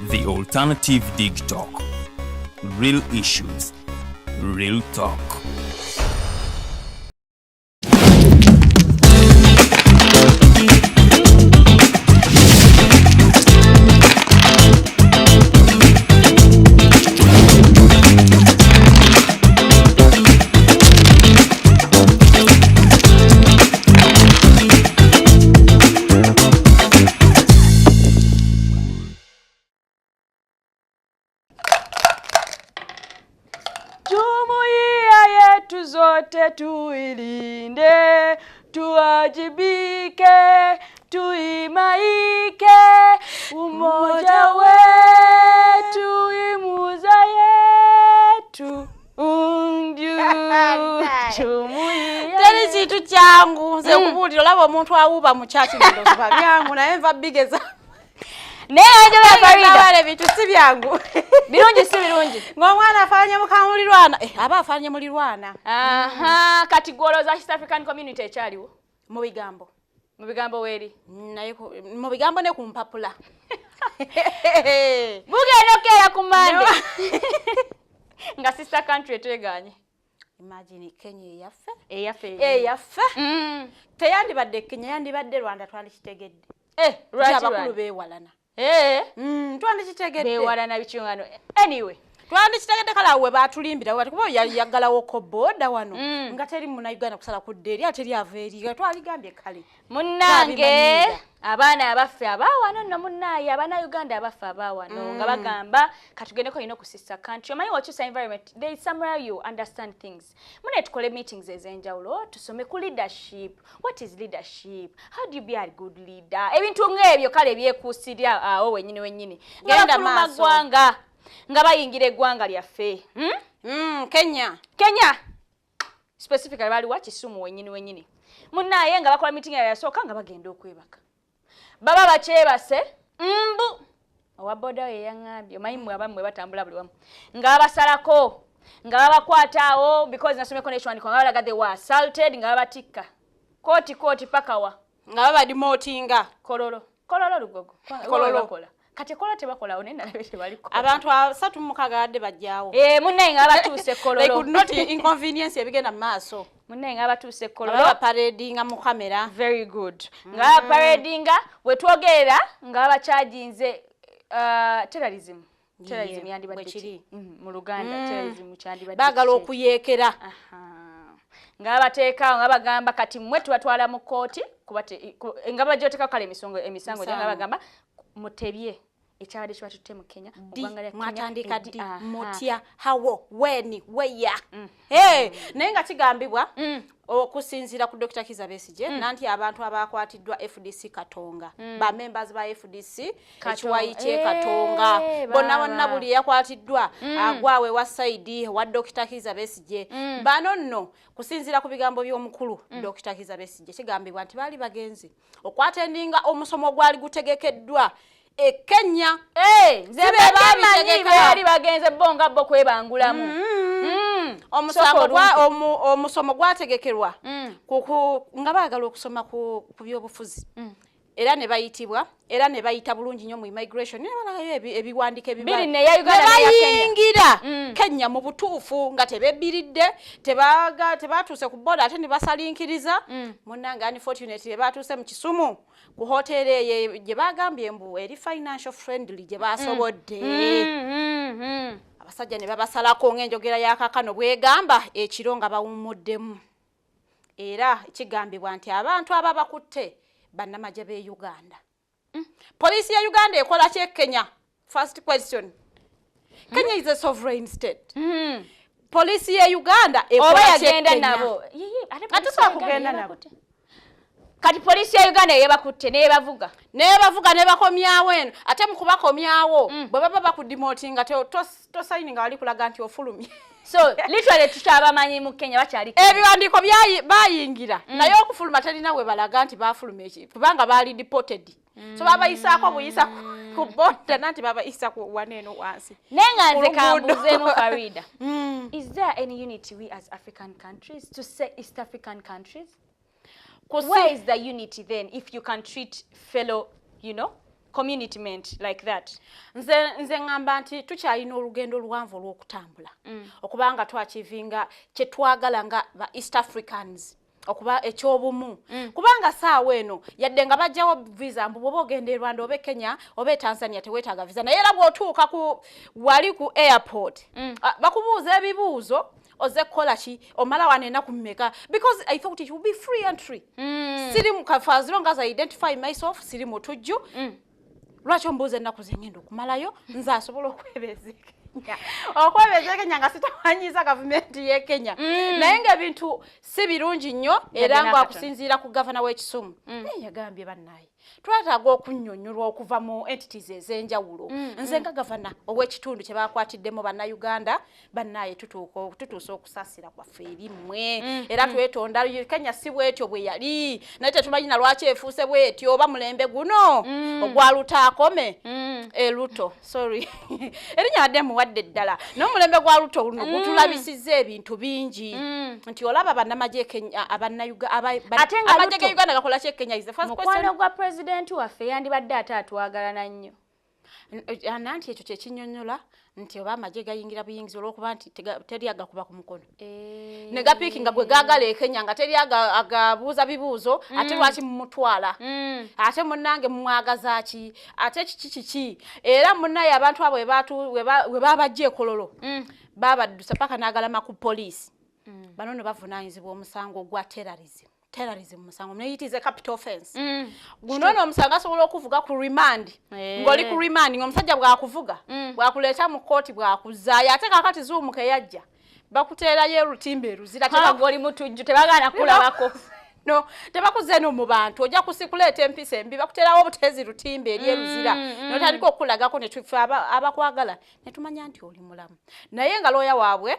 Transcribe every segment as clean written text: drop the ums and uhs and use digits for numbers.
The Alternative Dig Talk. Real issues, real talk. Zote tuilinde, tuwajibike, tuimaike, umoja wetu imuza yetu unju jumuiya. Teri chitu changu nze kubulira olaba omuntu awuba mu chachi ndo ziba byangu naye nva bigeza. Neangela Farida wale bitu si byangu. Birungi si birungi. Ng'omwana afanya mukamulirwana. Aba afanya mulirwana. Aha, kati gwolo za East African community ekyaliwo. Mu bigambo. Mu bigambo weri. Naye mu bigambo ne kumpapula. Bugenokera kumande. Nga sister country eteganye. Imagine Kenya eyaffe. Eyaffe. Teyandibadde Kenya yandibadde Rwanda twali kitegedde. Lwaki abakulu beewalana. Twandi kitegedde. Beewalana bikyungano. Anyway. Twandi kitegedde kala we baatulimbira wati kuba yaggalawo ko boda wano nga teri muna Uganda kusala kudde eri ateri aveeri twaligambye kale. Munnange abaana abaffe abaawano no munnaye abaana Uganda abaffe abaawano nga bagamba katugendeko ino ku sister country. Omanyi wakyusa environment there is somewhere you understand things. Mune tukole meetings ez'enjawulo tusome ku leadership. What is leadership? How do you be a good leader? Ebintu ng'ebyo kale byekuusirya awo wennyini. Genda maaso. Nga bayingira eggwanga lyaffe. Kenya Specifically bali wa Kisumu wennyini. Munnaye nga bakola meeting yasooka nga bagenda okwebaka. Baba bakyebase mbu owa boda ye yaŋŋambye omanyi mmwe abammwe batambula buli wamu nga babasalako nga babakwataawo because nasomeko n'ekiwandiiko nga balaga they were assaulted nga babatikka kooti pakawa nga babadimotinga kololo lugogo bakola kati kola tebakola one nalabye tebaliko abantu 36 bajjaawo munnaye nga batuuse kololo they could not inconvenience ebigenda maaso munnaye nga batuuse kololo aba paradinga mu kamera very good nga paradinga we twogerera nga bachaginze terrorism yandibadde mu Luganda terrorism kyandibadde bagala okuyeekera nga bateeka nga bagamba kati mwe tubatwala mu kooti nga bajoteka kale emisango nga bagamba mutebye ekyabadde kibatutte mu Kenya mwatandika ddi mutya hawo weni weya naye nga kigambibwa okusinziira ku Dr. Kizza Besigye nanti abantu abakwatiddwa FDC Katonga ba members ba FDC ekiwayi kye Katonga bonna buli yakwatiddwa agwawe wa side wa Dr. Kizza Besigye bano nno kusinziira ku bigambo by'omukulu Dr. Kizza Besigye kigambibwa nti bali bagenzi okwatendinga omusomo gwali gutegekeddwa Kenya zibe bali bagenze bonga bo kwebangulamu omusomo gwategekerwa nga baagala okusoma ku byobufuzi era ne bayitibwa era ne bayita bulungi nnyo mu immigration ebiwandiike bayingira Kenya mu butuufu nga tebebbiridde tebatuuse ku boda ate ne basalinkiriza munnange unfortunately batuuse mu Kisumu ku hoteli eyo gye bagambye mbu eri financial friendly gye basobodde abasajja ne babasalako ng'enjogera yakakano bwegamba ekiro nga bawumuddemu era kigambibwa nti abantu ababakutte bannamagye b'e Uganda. Poliisi ya Uganda ekola ki Kenya? First question. Kenya is a sovereign state. Poliisi ya Uganda ekola ki Kenya? Atusobola kugenda nabo. Kati poliisi ya Uganda yebakutte nebavuga ne bakomyawo eno ate mu kubakomyawo bwe baba bakudemotinga tosayininga wali kulaga nti ofulumye. So literally tutabamanyi mu Kenya bakyali ebiwandiiko bayingira naye okufuluma talina we balaga nti bafuluma eki kubanga bali deported so babayisaako buyisa ku boda nanti babayisa ku waneeno wansi nenga nze kambuzeemu Farida. Is there any unity we as African countries to say East African countries? Where is the unity then if you can treat fellow, community like that. Nze ngamba nti tukyalina olugendo luwanvu olw'okutambula okubanga twachivinga kye twagala nga ba East Africans okuba ekyobumu kubanga saawa eno yadde nga bajjawo visa mbu bwoba ogenda e Rwanda oba Kenya oba Tanzania teweetaaga visa naye era bw'otuuka wali ku airport bakubuuza ebibuuzo oze kukola ki omala wano ennaku mmeka because I thought it would be free entry siri for as long as I identify myself siri mutujju lwaki ombuuza ennaku zengenda okumalayo nze asobola okwebeezeka okwebeza Kenya nga sitawanyiza gavumenti ye Kenya naye ng'ebintu si birungi nnyo era ng'akusinziira ku gavana w'Ekisumu naye yagambye bannaye twetaaga okunnyonnyolwa okuva mu entities ez'enjawulo nze nga gavana ow'ekitundu kye baakwatiddemu bannayuganda bannaye tutuusa okusaasira kwaffe erimmwe era twetonda Kenya si bwetyo bwe yali naye tetumanyi na lwaki efuuse bwetyo oba mulembe guno ogwa lutaakome luto sorry erinnya wadde muwadde ddala n'omulembe gwa luto guno gutulabisizza ebintu bingi nti olaba bannamagye Kenya amagye ge Uganda gakola ki Kenya is the first question mukwano gwa president waffe yandibadde ate atwagalana nnyo nanti ekyo kyekinyonnyola nti oba amagye gayingira buyingizi olw'okuba nti teri agakuba ku mukono ne gapiiki nga gwe gaagala e Kenya nga teri agabuuza bibuuzo ate lwaki mumutwala ate munnange mumwagaza ki ate kiki era munnaye abantu abo we babajja ekololo babaddusa paka n'agalama ku poliisi bano ne bavunaanyizibwa omusango gwa terrorism musango naye it is a capital offense guno no omusango asobola okuvuga ku remand ng'oli ku remand ng'omusajja bw'akuvuga bw'akuleeta mu kkooti bw'akuzaayo ate kaakati zuumuka eyajja bakuteerayo rutimbe ruzira ng'oli mutujju tebagaana kulabako no tebakuze no mu bantu ojja kusikuleeta empisa embi bakuteerawo obutezi rutimbe eri eruzira n'otandika okulagako ne tufe abakwagala ne tumanya nti oli mulamu naye nga looya waabwe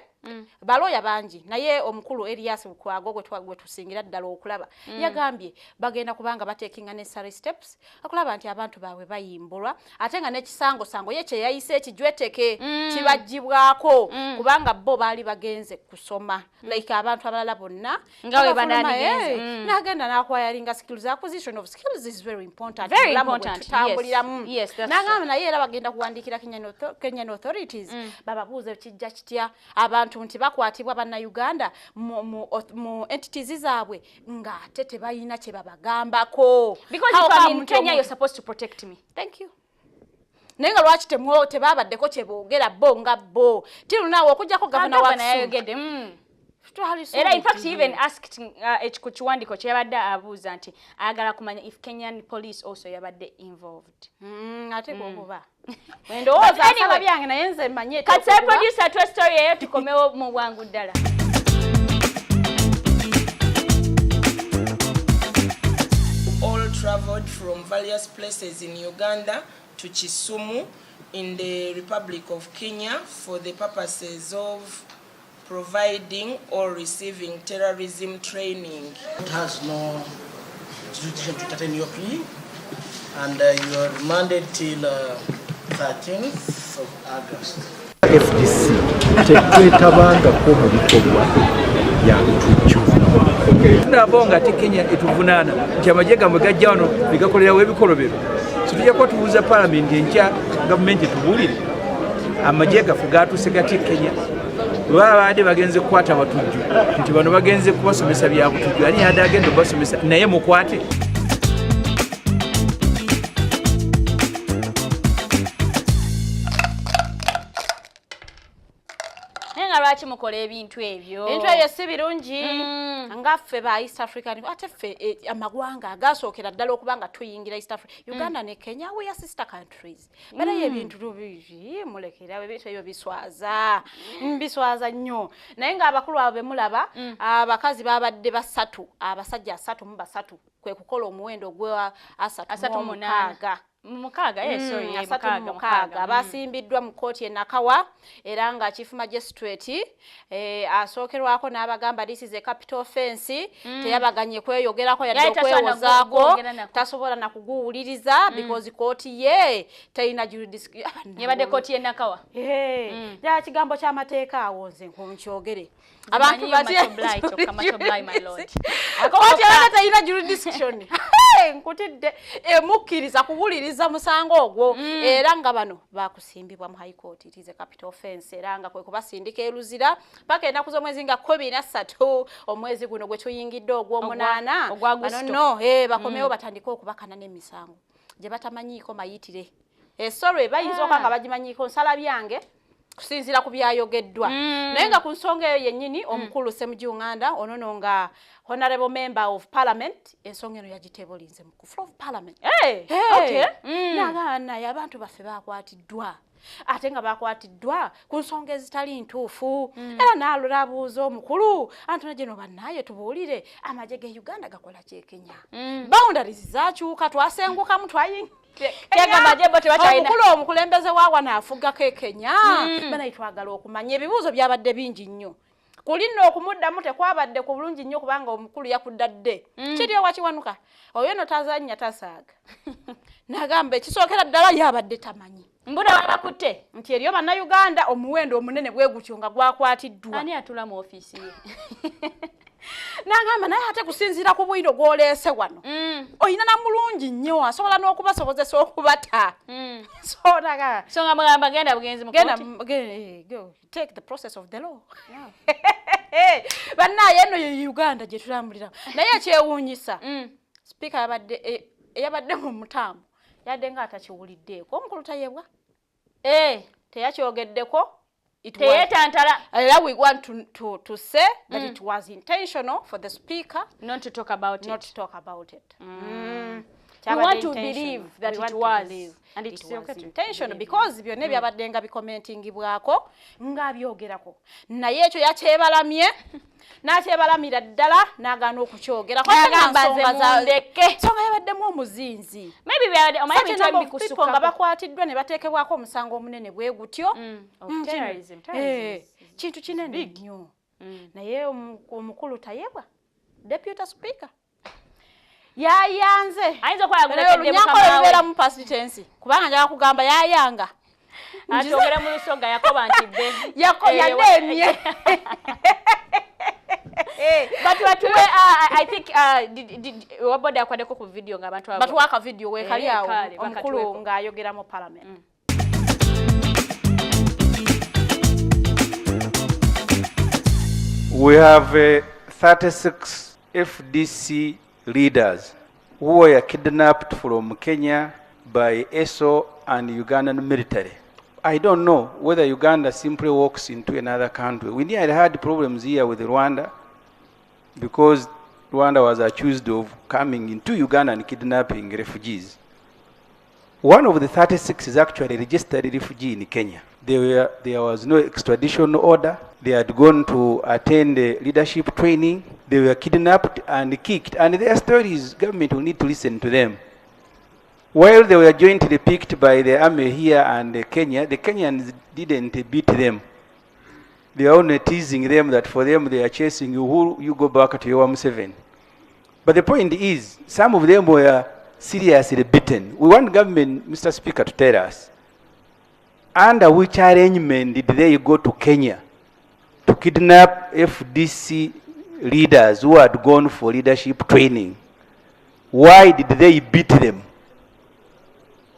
balooya bangi naye omukulu Elias Bukwago gwe tusingira ddala okulaba yagambye bagenda kubanga batekinga necessary steps okulaba nti abantu baabwe bayimbulwa ate nga n'ekisango ye kye yayise ekijweteke kibajjibwako kubanga bo baali bagenze kusoma like abantu abalala bonna nga we bananigenze n'agenda n'akwayalinga skills acquisition of skills is very important yes n'agamba naye era bagenda kuwandiikira Kenyan authorities bababuuze kijja kitya abantu nti bakwatibwa bannayuganda mu entities zaabwe ng'ate tebalina kye babagambako because if I'm in Kenya you're supposed to protect me. Thank you. Naye nga lwaki tebabaddeko kye boogera bo nga bo tirunaawe okujjako gavana wayogedde era in fact he even asked ku kiwandiiko kye yabadde abuuza nti ayagala kumanya if Kenyan police also yabadde involved ate bwokuba ndowooza asaba byange naye nze mmanye kati producer twa story eyo tukomewo mu bwangu ddala. All traveled from various places in Uganda to Kisumu in the Republic of Kenya for the purposes of providing or receiving terrorism training. It has no jurisdiction to detain your plea, and you are remanded till 13th of August. FDC tetwetabangako mu bikolwa bya butujju tunabo nga ate Kenya etuvunaana nti amagye gamwe gajja wano bigakolerawo ebikolobero situjja kuba tubuuza paalamenti enkya gavumenti etubuulire amagye gaffe gaatuuse gati Kenya baba baadde bagenze kukwata abatujju nti bano bagenze kubasomesa bya butujju ani yadde agenda obasomesa naye mukwate. Lwaki mukola ebintu ebyo si birungi nga ffe ba East African ate ffe amagwanga agasookera ddala okuba nga tuyingira East Africa Uganda ne Kenya we are sister countries bera ebintu lubiri mulekera ebintu ebyo biswaza nnyo naye nga abakulu abo bemulaba abakazi babadde basatu abasajja 3 mu 3 kwe kukola omuwendo gwa 3 mukaaga basimbiddwa mu kkooti Nakawa era nga Chief Magistrate asookerwako n'abagamba this is a capital offense teyabaganye kweyogerako yadde okwewozaako tasobola na kuguwuliriza because kkooti ye teyina jurisdiction yabadde kkooti Nakawa ja kigambo ky'amateeka awo nze nkyogere abantu batye my lord kkooti yabadde teyina jurisdiction nkutidde emukkiriza kuwuliriza musango ogwo era nga bano bakusimbibwa mu high court. It is a capital offense era nga kwe kubasindika eruzira paka ennaku z'omwezi nga 13 omwezi guno gwe tuyingidde ogw'omunaana bano no bakomewo batandika okubakana n'emisango gye batamanyiiko mayitire. Sorry bayinza okuba nga bagimanyiiko nsala byange kusinziira ku byayogeddwa naye nga ku nsonga eyo yennyini omukulu Ssemujjunganda onono nga honorable member of parliament ensonga eno yagitebulinze mu floor of parliament. Naye abantu baffe bakwatiddwa ate nga bakwatiddwa ku nsonga ezitali ntuufu era n'alulabuuza omukulu Anthony General bannaye tubuulire amagye ge Uganda gakola kye Kenya boundaries zakyuka twasengukamu omukulu omukulembeze waawa n'afugako e Kenya banaye twagala okumanya ebibuuzo byabadde bingi nnyo kuli nno okumuddamu tekwabadde ku bulungi nnyo kubanga omukulu yakuddadde kiri owakiwanuka oyo no tazannya tasaaga nagamba ekisookera ddala yabadde tamanyi mbuna babakutte nti eriyo bannayuganda omuwendo omunene bwe gutyo nga gwakwatiddwa ani atula mu ofiisi ye nagamba naye ate kusinziira ku bwino gw'oleese wano oyina na mulungi nnyo asobola n'okubasobozesa okubata so nga mugamba genda bugenzi mu kooti take the process of the law bannaye eno ye Uganda gye tulambulira naye ekyewuunyisa sipiika yabadde mu mutambo yadde nga atakiwuliddeeko omukulu tayebwa teyakyogeddeko teyetantala era we want to say that it was intentional for the speaker not to talk about it. We want to believe that it was and it was intentional because byonna byabadde nga bikomentingibwako nga byogerako naye ekyo yakyebalamye n'akyebalamira ddala n'agaana okukyogera nsonga yabaddemu omuzinzi nga bakwatiddwa ne bateekebwako omusango omunene bwe gutyo kintu kinene nnyo naye omukulu tayebwa deputy speaker yayanze ayinza okwayagula mu past tense kubanga njagala kugamba yayanga atogera mu lusonga yakoba nti bbe yanemye I think waboda akwadeko ku video nga abantu batuwaka video wekali awo omukulu ng'ayogera mu parliament. We have 36 FDC leaders who were kidnapped from Kenya by ESO and Ugandan military. I don't know whether Uganda simply walks into another country. We nearly had problems here with Rwanda because Rwanda was accused of coming into Uganda and kidnapping refugees. One of the 36 is actually a registered refugee in Kenya. There was no extradition order. They had gone to attend leadership training. They were kidnapped and kicked. And their stories, government will need to listen to them. While they were jointly picked by the army here and Kenya, the Kenyans didn't beat them. They are only teasing them that for them they are chasing you, you go back to your 7. But the point is, some of them were seriously beaten. We want government, Mr. Speaker, to tell us, under which arrangement did they go to Kenya to kidnap FDC leaders who had gone for leadership training? Why did they beat them?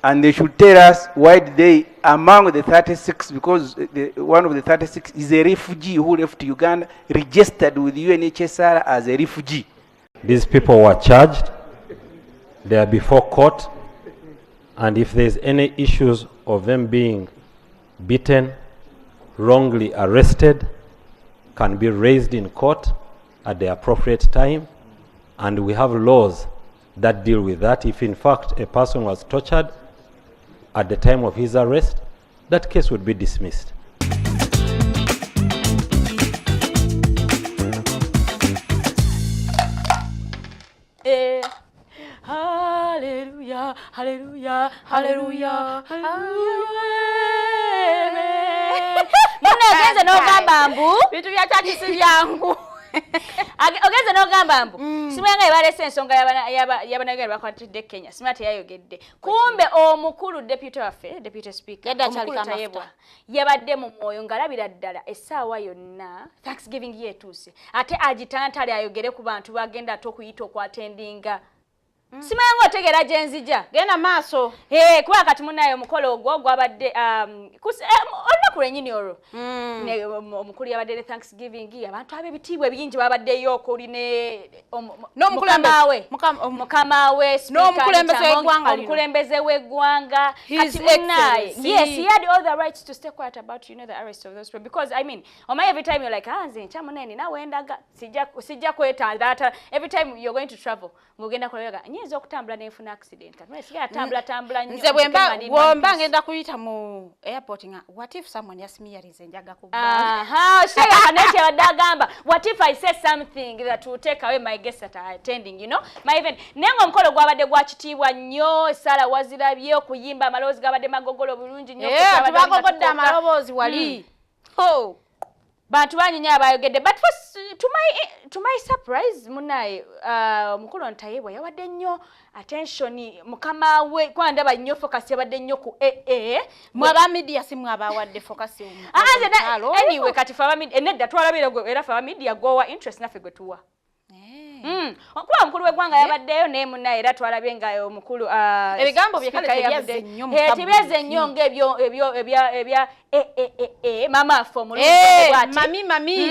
And they should tell us why did they, among the 36, because one of the 36 is a refugee who left Uganda, registered with UNHCR as a refugee. These people were charged. They are before court. And if there's any issues of them being beaten, wrongly arrested, can be raised in court at the appropriate time. And we have laws that deal with that. If in fact a person was tortured at the time of his arrest, that case would be dismissed. Hallelujah, hallelujah, hallelujah, hallelujah. Ogeze n'ogamba mbu bintu bya church byangu. Ogeze n'ogamba mbu simwenga ebalese ensonga y'abanauganda bakwatidde Kenya simula teyayogedde kumbe omukulu deputy waffe deputy speaker omukulu yabadde mu mwoyo ng'alabira ddala essaawa yonna Thanksgiving yeetuuse ate agitantale ayogere ku bantu bagenda ate okuyita okwatendinga Simango otegera genzija. Genda maaso. Kuba kati munayo omukolo ogwo gwabadde olunaku lwennyini olwo. Omukulu yabadde Thanksgiving abantu ab'ebitiibwa ebingi babaddeyo okuli ne mukama we omukulembeze w'eggwanga. Yes, he had all the rights to stay quiet about the arrest of those people because I mean every time you're like nze nchamunene nawe endaga sijja kwetanda every time you're going to travel ngogenda kolega nyizo okutambula n'efuna accident kati siga tambula nnyo nze bwemba ngenda kuyita mu airport what if someone asks me yarize njaga kubba shega kanete badagamba what if I say something that will take away my guests that are attending my event nengo mukolo gwabadde gwakitiibwa nnyo sala wazirabye okuyimba amaloozi gabadde magogolo bulungi nnyo tubagogodde amaloboozi wali bantu banyinya abayogedde but to my surprise munaye mukulu ntayebwa yawadde nnyo attention mukama we kwandaba nnyo focus yabadde nnyo ku mwaba media simu abawadde focus anyway kati fa media nedda twalabira era fa media gowa interest nafe gwe tuwa kuba mukulu w'eggwanga yabaddeyo naye munaye era twalabye nga omukulu ebigambo byekale tebyaze nnyo tebyaze nnyo ng'ebyo ebya mama fo mulungi mami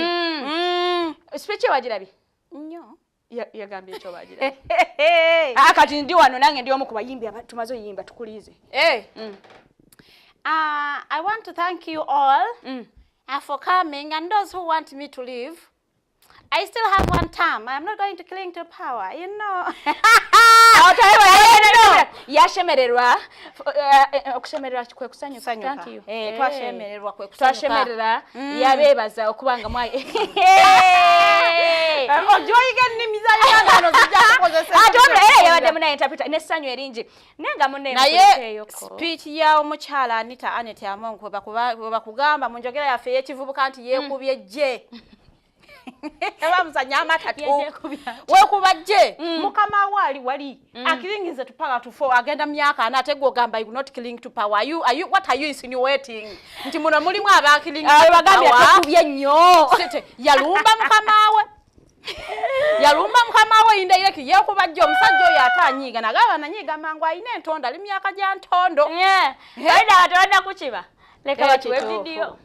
speech wagirabye nnyo yagambye ekyo bagirabye kati ndi wano nange ndi omu ku bayimbi tumaze oyimba tukulize I want to thank you all for coming and those who want me to leave. I still have one term. I'm not going to cling to power, Yashemererwa okushemererwa kwe kusanyuka. Thank you. Twashemererwa kwe kusanyuka. Twashemerera yabebaza okubanga mwaye. Ojoyiga nimizayo ngano zijja kukozesa. Yabadde muna interpreter ne sanyu eringi. Nenga munne naye speech ya omukyala Anita Anet Amongo bakugamba mu njogera yaffe y'ekivubuka nti yeekubye je. Abamuzanya amatatu wekubajje mukama wali akiringize tupaka tufo agenda myaka anategwa ogamba you not killing to power what are you insinuating nti muno mulimu abakilingi bagambye akubye nnyo yalumba mukama we indirect yekubajje omusajja oyo atanyiga nagaba nanyiga mangu ayina entonda ali myaka gya ntondo kaida atonda kukiba leka batuwe video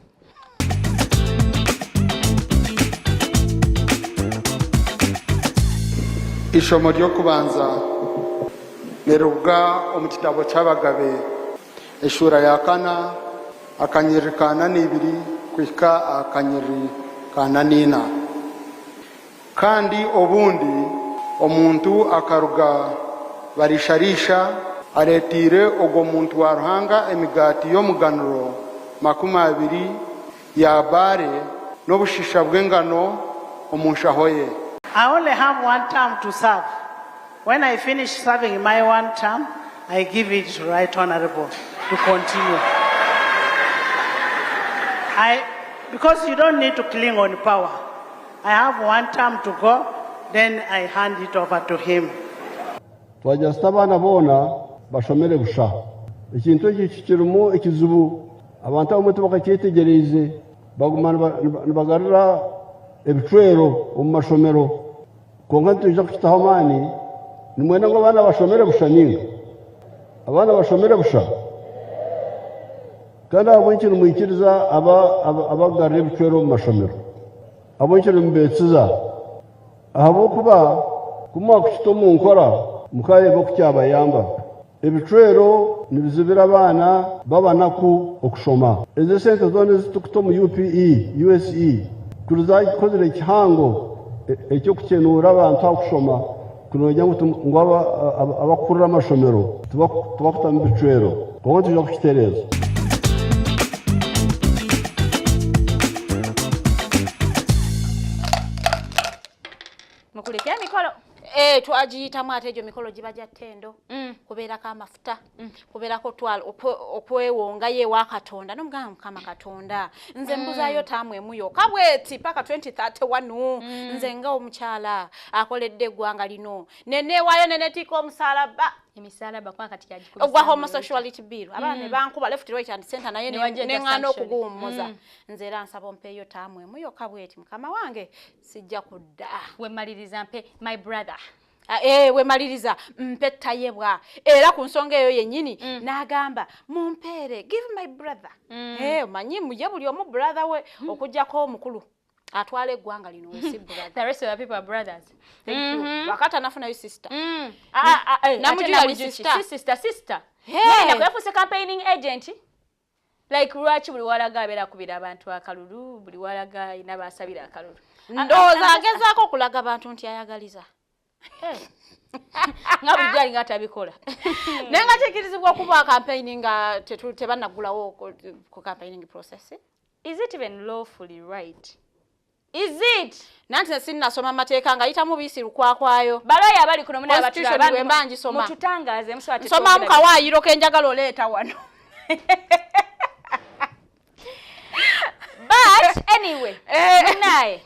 Ishomo lyokubanza neruga omu kitabo ky'Abagabe eshura ya kana akanyiri kana n'ibiri kwika akanyiri kana nina kandi obundi omuntu akaruga barisharisha aretire ogwo muntu wa Ruhanga emigati y'omuganuro 20 ya bare n'obushisha bw'engano omunshahoye. I only have one term to serve. When I finish serving my one term, I give it to Right Honorable to continue. Because you don't need to cling on power. I have one term to go, then I hand it over to him. Twajasta abana bona bashomere busha. Ekintu eki kirimu ekizibu abantu abamwe bakakyetegereze bagumana nibagarura ebitwero omu mashomero konka tujja kukitaho amaani nimwenda ngo abana bashomere busha ninga abana bashomere busha kandi abo ikintu mwikiriza abagarura ebitwero omu mashomero abo ikintu mubetsiza ahabo kuba kumwa kukita omu nkora mukayeba okukyabayamba ebitwero nibizibira abana babanaku okushoma ezo sente zona zitukita omu UPE USE kuruza ikozere kihango ekyo kukenura abantu akushoma kunonya ngo abakurira amashomero tubakutama ibicwero kongo tujya kukitereza mukulike mikolo twagiyitamu ate egyo mikolo giba gya ttendo kubeerako amafuta kubeerako okwewonga yeewa Katonda nomugamba Mukama Katonda nze mbuzaayo taamu emu yokka bweti paka 2031 nze nga omukyala akoledde eggwanga lino neneewaayo nenetiika omusalaba emisalaba kwa kati yagikuba ogwa homosexuality bill abana ne bankuba left right and center naye neŋŋaana okuguwummuza nze era nsaba ompeeyo taamu emu yokka bweti Mukama wange sijja kudda wemaliriza mpe my brother we maliriza mpetayebwa era ku nsonga eyo yennyini n'agamba mumpeere give my brother manyi muje buli omu brother we okujjako omukulu atwala eggwanga lino wesi brother. The rest of the people are brothers. Thank you. Wakati anafunayo sister. Namujula sister. Nenda kuyafuse campaigning agent. Like lwaki buli walaga abeera akubira abantu akalulu, buli walaga ina basabira akalulu. Ndowooza agezaako okulaga abantu nti ayagaliza. Nga bulijali nga atabikola. Naye nga kikkirizibwa okuba campaigning nga tebannagulawo ku campaigning process. Is it even lawfully right? Is it? Nanti sinnasoma amateeka nga yitamu biisi lukwakwayo. Baloya abali kuno muna abatula bwe mbanji soma. Mututangaze muswati. Soma mukawaayiro kenjagala oleeta wano. But anyway, munaye.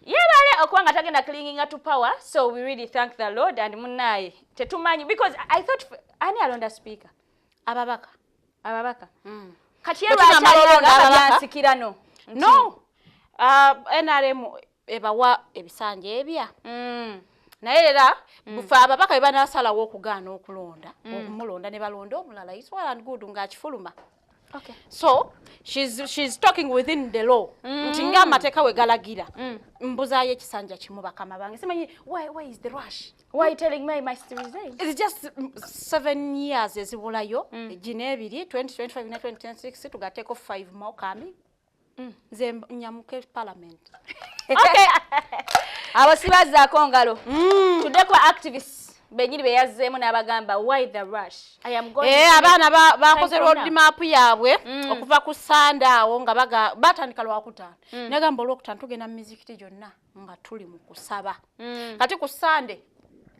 Yebale okwanga tagenda clinging to power, so we really thank the Lord and munaye. Tetumanyi because I thought ani alonda speaker. Ababaka. Kati yeba atayanga no. No. NRM ebawa ebisanja ebya. Naye era bufa ababaka bebanasalawo okugaana okulonda, okumulonda ne balonda omulala. It's well and good nga kifuluma. Okay. So she's talking within the law. Ntinga amateeka we galagira. Mbuzayo ekisanja kimu bakama bange. Simanyi why is the rush? Why are you telling me I must resign? It's just 7 years ezibulayo. Gine ebiri 2025 na 2026 tuga take off 5 more coming. Nze nyamuke parliament. Okay. Abasibazaako ngalo. Tudeko activists benyiri beyazeemu n'abagamba why the rush? I am going abaana bakoze road map yaabwe okuva ku Sunday awo nga batandika lwakutaano. Negamba olwokutaano tugenda mu mizikiti gyonna nga tuli mu kusaba. Kati ku Sunday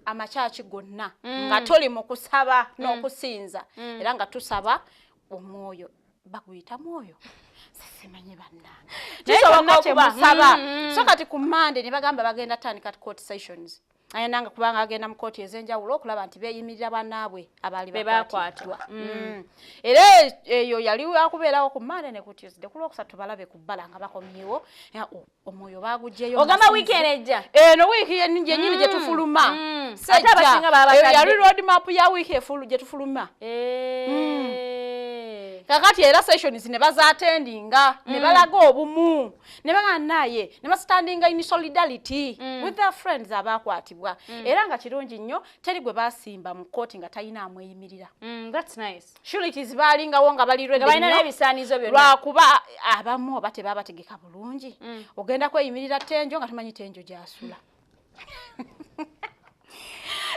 amakyaki gonna nga tuli mu kusaba n'okusinza era nga tusaba omwoyo baguyita mwoyo. Simanyi bannange. Kisoboka okuba so kati ku Monday ne bagamba bagenda tandika court sessions. Ayenanga kubanga agenda mu kooti ezenjawulo okulaba nti beeyimirira bannaabwe abaali bakwatiddwa. Era eyo yali akubeerawo ku Monday ne ku Tuesday ku Lwokusatu balabe ku bbala nga bakomyewo omwoyo baagugyeyo. Ogamba weekend ejja? No wiiki yennyini gye tufuluma. Yali road map ya wiiki efulu gye tufuluma. Kakati era sessions ne bazaatendinga ne balaga obumu ne baganaye ne bastandinga in solidarity with their friends abakwatibwa era nga kirungi nnyo teri gwe basimba mu kooti nga talina amweyimirira. That's nice. Sureties balingawo nga bali ready balina n'ebisaanizo byonna lwakuba abamu bate babategeka bulungi ogenda kweyimirira Tenjo nga tumanyi Tenjo gyasula.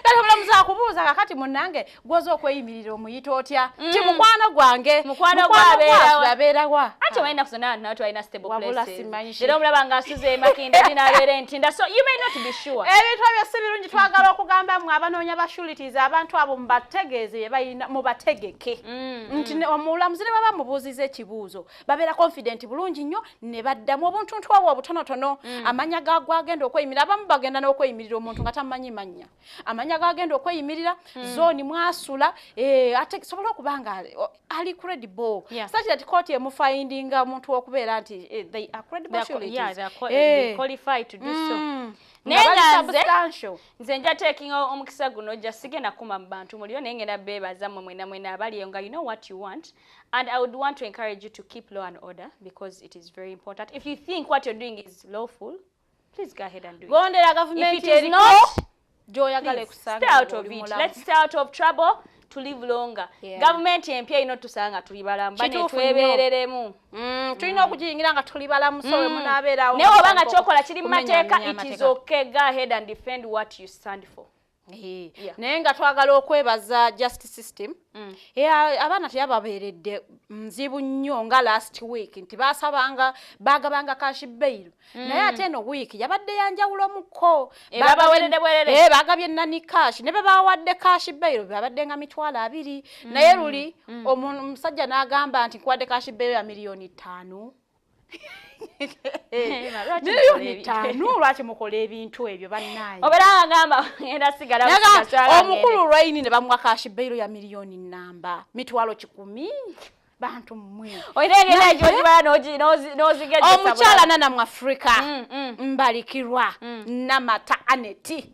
Kale mulamuza kubuuza kakati munnange gwoza okweyimirira omuyita otya ti mukwano gwange mukwano gwabeerawa ate walina kusona natu alina stable places era omulaba nga asuze emakinde tinabeera entinda so you may not be sure ebintu ebyo si birungi twagala okugamba mwe abanoonya ba sureties abantu abo mubategeeze bye balina mubategeke nti omulamuzi ne baba mubuuziza ekibuuzo babeera confident bulungi nnyo ne baddamu obuntuntu obwo obutonotono amanya gagwagenda okweyimirira abamu bagenda n'okweyimirira omuntu nga tamanyi mannya amanya gagenda okweyimirira zone mwasula ate kisobola okubanga ali credible such that court emufindinga omuntu okubeera nti they are credible sureties they qualified to do so. Nze nja taking omukisa guno just sigenda kuma mu bantu mulio naye ngenda beebaza mmwe mwena abaliyo nga you know what you want and I would want to encourage you to keep law and order because it is very important. If you think what you're doing is lawful, please go ahead and do it. Gondera government if it is not, stay out of it. Let's stay out of trouble to live longer. Government empya ino tusanga tulibalamu bane twebereremu. Tulina okujingira nga tulibalamu so munabeerawo. Ne obanga kyokola kiri mu mateeka it is okay. Go ahead and defend what you stand for. Naye nga twagala okwebaza justice system abaana teyababeeredde nzibu nnyo nga last week nti bagabanga cash bail naye ate eno week yabadde yanjawulo mukko bagabye nani cash ne babawadde cash bail babadde nga $200 naye luli omusajja n'agamba nti nkuwadde cash bail ya $5,000,000 lwaki mukola ebintu ebyo bannaye obeera agamba enda sigala omukulu lwaini ne bamuwa cash bail ya $1,100,000 bantu mmwe omukyala nana mu Afrika mbalikirwa namata aneti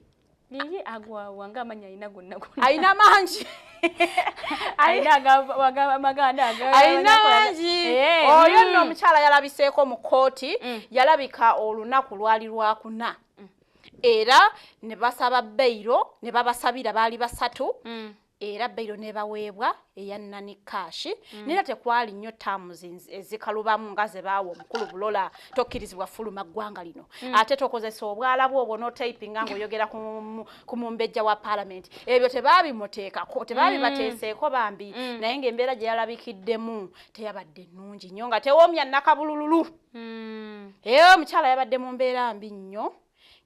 Yeye agwawa ngamanya ina gonna. Aina manji. Aina maganda aga. Aina manji. Oyo nno omukyala yalabiseeko mu kkooti, yalabika olunaku lwali lwakuna. Era ne basaba beyiro, ne babasabira baali basatu. Era beyiro ne baweebwa eyannani kashi. Nera tekwali nnyo terms ezikalubamu nga ze baawo omukulu Bulola tokkirizibwa fuluma ggwanga lino. Ate tokozesa obwalabu obwo n'otayipinga ng'oyogera ku mumbejja wa parliament. Ebyo tebaabimuteekako, tebaabibateeseeko bambi. Naye ng'embeera gye yalabikiddemu teyabadde nnungi nnyo nga tewoomya nnakabulululu. Omukyala yabadde mu mbeera mbi nnyo.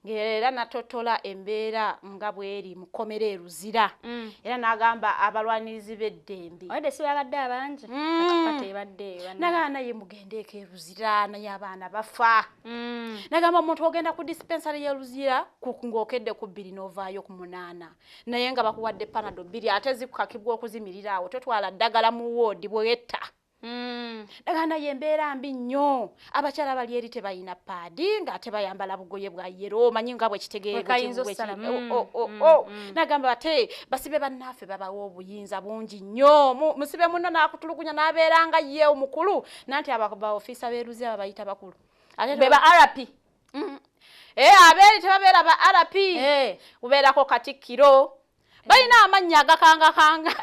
Era natotola embeera nga bweri mukomere eruzira. Era n'agamba abalwanirizi b'eddembe. Oyede si babadde abangi. Akapate ebadde. N'agamba naye mugendeeko eruzira naye abaana bafa. N'agamba omuntu ogenda ku dispensary y'eruzira ng'okedde ku 2 n'ovaayo ku 8. Naye nga bakuwadde panado 2 ate zikukakibwa okuzimirira awo totwala ddagala mu woodi bwetta. N'agamba yembeera mbi nnyo. Abakyala bali eri tebayina paadi ng'ate bayambala bugoye bwa yero omanyi nga bwe kitegeero n'agamba ate basibe bannaffe babawa obuyinza bungi nnyo. Musibe munno n'akutulugunya n'abeera nga ye omukulu nanti abaofiisa b'eruzi abayita bakulu be ba RP. Abeeri tebabeera ba RP. Ubeerako Katikkiro balina amannya agakangakanga.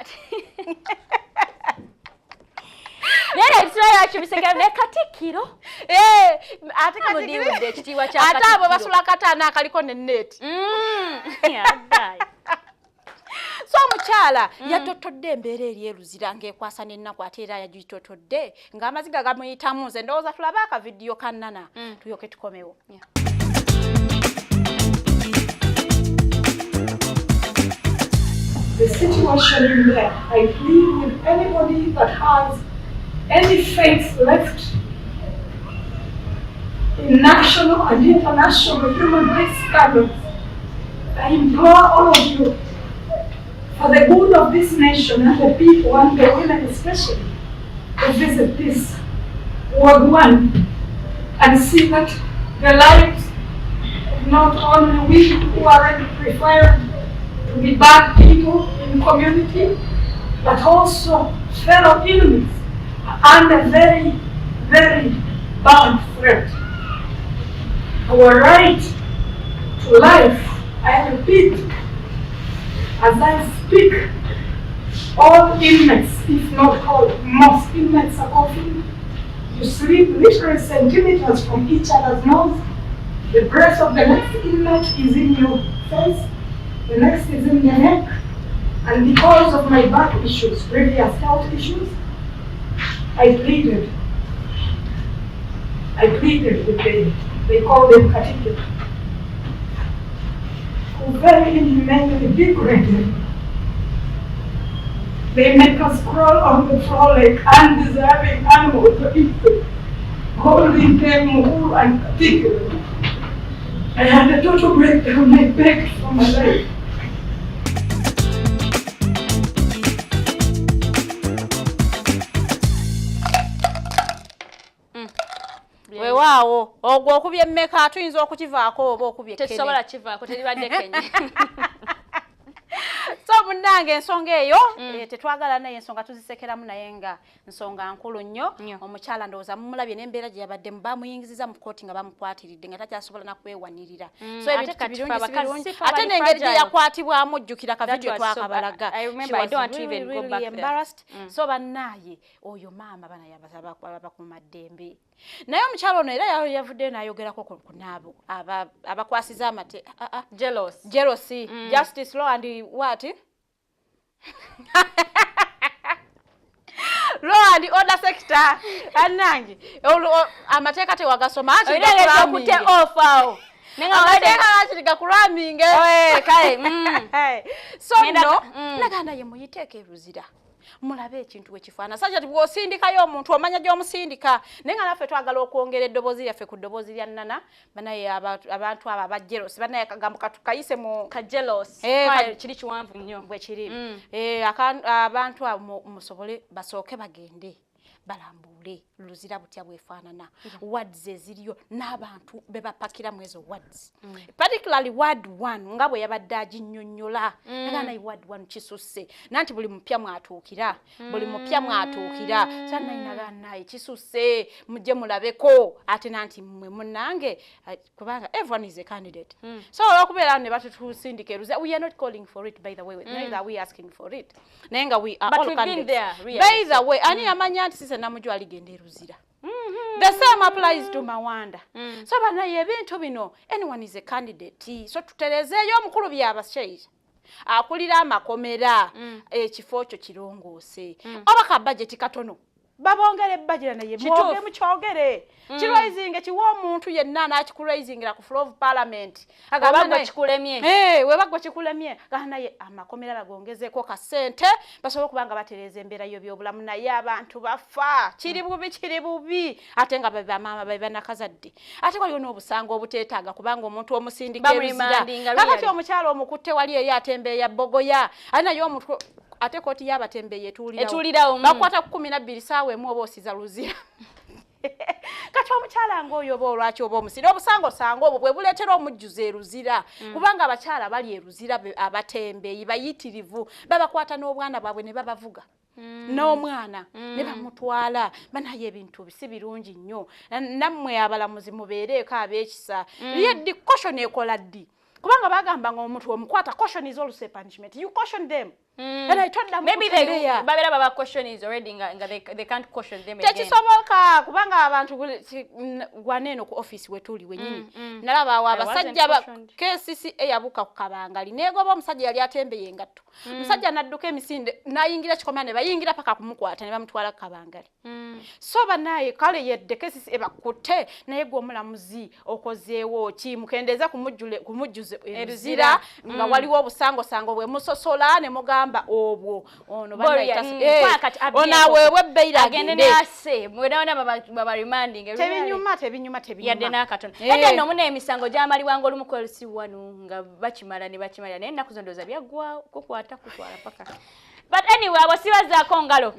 Nere tsaya chibiseka ne Katikkiro. Ate Katikkiro ekitiibwa kya Katikkiro. Ate abo basula katana akaliko ne net. So omukyala yatotodde embeera eri eruzira ng'ekwasa n'ennaku ate era yagitotodde ng'amaziga gamuyitamu. Nze ndowooza tulabe akavidiyo ka Nana tulyoke tukomewo. The situation in there, I plead with anybody that has any faith left in national and international human rights standards. I implore all of you, for the good of this nation and the people and the women especially, to visit this Ogw'Enguzi and see that the lives of not only we who are preferred to be bad people in the community, but also fellow enemies under very, very bad threat. Our right to life, I repeat, as I speak, all inmates, if not all, most inmates are coughing. You sleep literally centimeters from each other's nose. The breath of the next inmate is in your face, the next is in the neck. And because of my back issues, previous health issues, I pleaded with them. They call them Katikkiro, who very inhumanely degraded. They make us crawl on the floor like undeserving animals, holding them whole and Katikkiro. I had a total breakdown. I begged for my life. Weewaawo ogwo okubye mmeka tuyinza okukivaako oba okubye Kenya. Tesobola kivaako teribadde Kenya. So munnange ensonga eyo tetwagala naye ensonga tuzisekeramu naye nga nsonga nkulu nnyo. Omukyala ndowooza mumulabye n'embeera gye yabaddemu bamuyingiza mu kkooti nga bamukwatiridde nga takyasobola nakwewanirira. So ebintu birungi ate n'engeri gye yakwatibwamu ojjukira kavidiyo twakabalaga. So bannaaye oyo maama bana yabakuumaddembe. Naye omukyala ono era yavuddeyo n'ayogerako ku naabo abakwasiza amate jealousy, justice law and what? Law and order sector. Anangi amateeka tewagasoma akute off awo nenga kulaminge kale so no naganda ye muyiteeka eruzira mulabe ekintu ekifaana sajja tibwosindikayo omuntu omanya gy'omusindika nenga naffe twagala okwongera eddoboozi yaffe ku ddoboozi lya Nana banaye abantu abo abajelosi banaye kagambo katukayise mu kajelosi kiri kiwanvu nnyo bwe kiri abantu abo musobole basooke bagende balambule luzira butya bwefaanana wards eziriyo n'abantu be bapakiramu ezo wards particularly ward 1 nga bwe yabadde aginnyonnyola nagana ward 1 kisusse nanti buli mupya mwatuukira sanayinaganaye kisusse mujje mulabeko ate nanti mmwe munnange kubanga everyone is a candidate so olwokubeera ne batutusindika eruza we are not calling for it by the way neither are we asking for it naye nga we are all candidates by the way ani amanya nti sise namujwa aligenda eruzira the same applies to Mawanda so banaye ebintu bino anyone is a candidate so tuterezeeyo omukulu byabashaija akulira amakomera ekifo kyo kirongoose obaka budget katono babongere budget naye mwoge mukyogere kiraisinga kiwa omuntu yenna n'akikuraisingira ku floor of parliament agamba kikulemye we bagwa kikulemye naye amakomera bagongezeko ka sente basobola kubanga batereza embeera yo byobulamu naye abantu bafa kiri bubi ate nga bamaama babanakazadde ate waliyo n'obusango obuteetaaga kubanga omuntu omusindika ebizira kakati omukyalo omukutte wali eyo atembeeya bogoya ali naye omuntu ate Kkooti y'abatembeeyi etulirawo bakwata ku 12 saawa emu oba osiza luzira kati omukyala ng'oyo oba olwaki oba omusiri obusango sango obwo bwe buleetera omujjuzo eruzira kubanga abakyala bali eruzira abatembeeyi bayitirivu babakwata n'obwana bwabwe ne babavuga n'omwana ne bamutwala banaye ebintu bisi birungi nnyo nammwe abalamuzi mubeereeko ab'ekisa yeddi caution ekola ddi kubanga bagamba ng'omuntu omukwata caution is also a punishment you caution them and I told them maybe babera baba caution is already they can't caution them again tekisoboka kubanga abantu gwaneno ku office wetuli wenyini nalaba abasajja ba KCCA yabuka ku kabangali negoba omusajja yali atembeye engatto musajja nadduka emisinde nayingira kikomane bayingira paka kumukwata ne bamutwala ku kabangali so banaye kale yedde KCCA bakutte naye gwo omulamuzi okozeewo ki mukendeza kumujjuze ebizira nga waliwo obusango sango bwe musosola ne mugamba obwo ono ona wewe beira agende ne ase mwedawona baba remanding tebinyuma yadde nakatono ate no mune emisango gyamaliwanga olumukolesi wano nga bakimala naye ennaku zondoza byagwa kukwata kutwala paka but anyway abasibazaako ngalo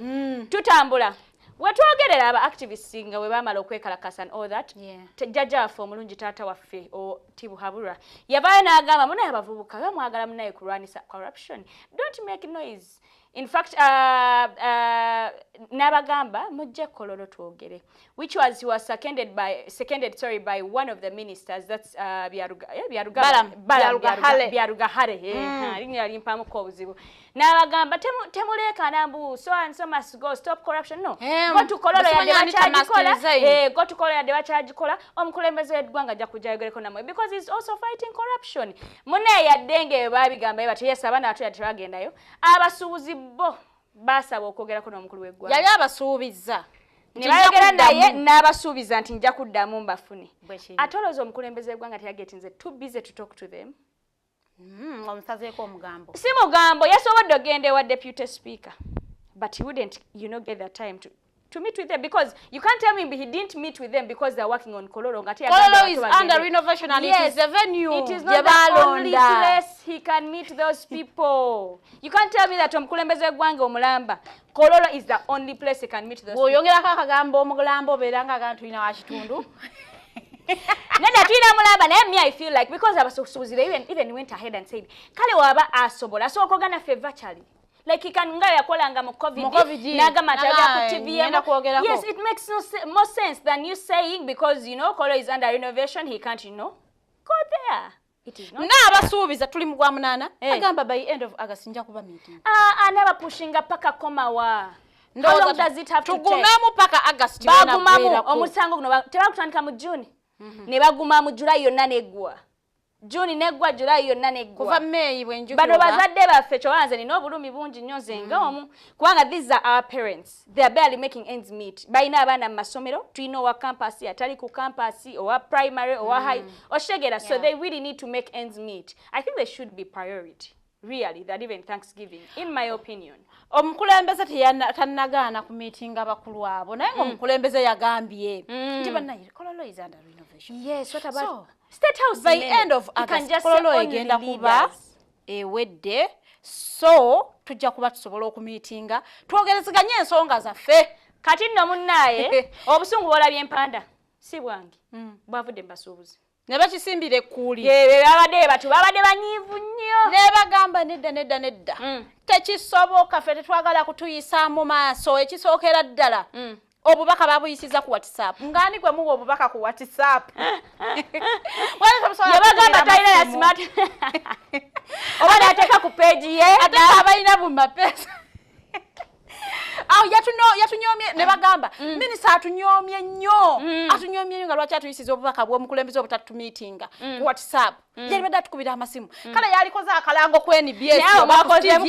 tutambula wetwogerera aba activists nga we bamala okwekalakasa and all that jjajja waffe omulungi taata waffe Tibuhaburwa yavaayo n'agamba munaye abavubuka bamwagala munaye kulwanisa corruption don't make noise in fact n'abagamba mujje kololo twogere which was he was seconded by one of the ministers that's Byarugahare linnya limpamuko obuzibu n'abagamba temuleekana mbu so and so must go stop corruption no go to kololo yadde bakyagikola omukulembeze w'eggwanga ajja kujja yogereko namwe because he's also fighting corruption munaye yaddenge babigamba bati yes abaana bato yadde tebagendayo abasuubuzi bo basaba okwogerako n'omukulu w'eggwanga yali abasuubiza ne bayogera naye n'abasuubiza nti nja kuddamu mbafune ate olowooza omukulembeze w'eggwanga teyagetinze too busy to talk to them omusazeeko omugambo si mugambo yasobodde ogenda ewa deputy speaker but he wouldn't get the time to meet with them because you can't tell me he didn't meet with them because they're working on Kololo. Kololo is under renovation and it is the venue. It is not the only place he can meet those people. You can't tell me that omukulembeze gwange omulamba Kololo is the only place he can meet those people. Oyongerako akagambo omulambo obeeranga agantu ina wakitundu. Nada tuina mulamba naye me I feel like because abasuubizire even went ahead and said kale waba asobola so okogana favor chali. Like he can nga yakolanga mu COVID nagama taga ku TV yes it makes more sense than you saying because you know Kololo is under renovation he can't go there it is not na abasuubiza tuli mu gwa munana agamba by end of August nja kuba meeting never pushinga paka komawa how long does it have to take tugumemu paka August bagumamu omusango guno tebakutandika mu June ne baguma mu July yonna neggwa June neggwa July yonna neggwa kuva May bwenju bano bazadde baffe kyowanze nina obulumi bungi nnyo nzenga omu kubanga these are our parents they are barely making ends meet balina abaana mu masomero tulina owa campus atali ku campus owa primary owa high oshegera so they really need to make ends meet I think they should be priority really that even Thanksgiving in my opinion omukulembeze tannagaana ku meeting abakulu abo naye omukulembeze yagambye nti bannaye Kololo is under renovation yes what about State House by end of August Kololo egenda kuba ewedde so tujja kuba tusobola okumiitinga twogerezeganye ensonga zaffe kati nno munnaye obusungu bwolabye empanda si bwange bwavudde mbasuubuzi ne bakisimbira ekkuuli babadde batu babadde banyiivu nnyo ne bagamba nedda tekisoboka ffe tetwagala kutuyisa mu maaso ekisookera ddala obubaka babuyisiza ku WhatsApp ngani gwe muwa obubaka ku WhatsApp yabagamba talina ya smart oba nateeka ku page ye ate abalina bumapesa awo yatunyomye ne bagamba minisita atunyomye nnyo nga lwaki atuyisiza obubaka bw'omukulembeze obutatumiitinga ku WhatsApp yali badde atukubira amasimu kale yalikoze akalango ku NBS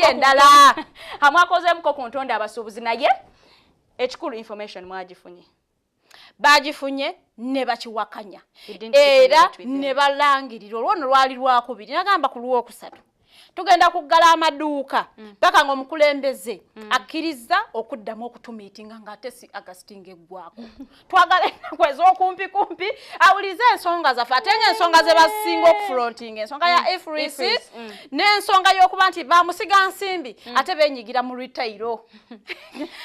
endala amwakozeemuko ku ntonde abasuubuzi naye ekikulu information bagifunye ne bakiwakanya era ne balangirira olwono lwali lwakubiri nagamba ku lwokusatu tugenda kuggala amaduuka paka ng'omukulembeze akkiriza okuddamu okutumiitinga ng'ate si agastinga eggwako twagala ennaku ez'okumpikumpi awulize ensonga zaffe ate ng'ensonga ze basinga okufrontinga ensonga ya FRC n'ensonga y'okuba nti bamusiga nsimbi ate beenyigira mu retailo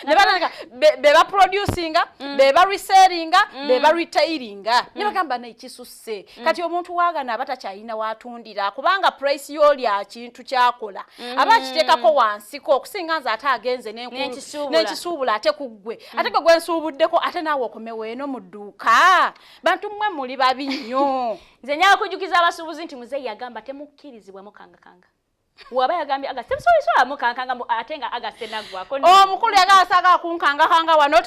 ne balanga be baproducinga be baresellinga be baretailinga ne bagamba n'ekisusse kati omuntu waagana abatakyalina waatundira kubanga price y'olya kintu kyakola abakiteekako wansiko okusinga nze ate agenze n'ekisuubula ate kuggwe ate gwe gwensuubuddeko ate naawe okomewo eno mu dduuka bantu mmwe muli babi nnyo nze nyaga kujjukiza abasuubuzi nti muzeeyi yagamba temukkirizibwa mukangakanga waba yagambye agasemusobola mukankanga ate nga agase naggwako omukulu yagasaga kunkangakanga wano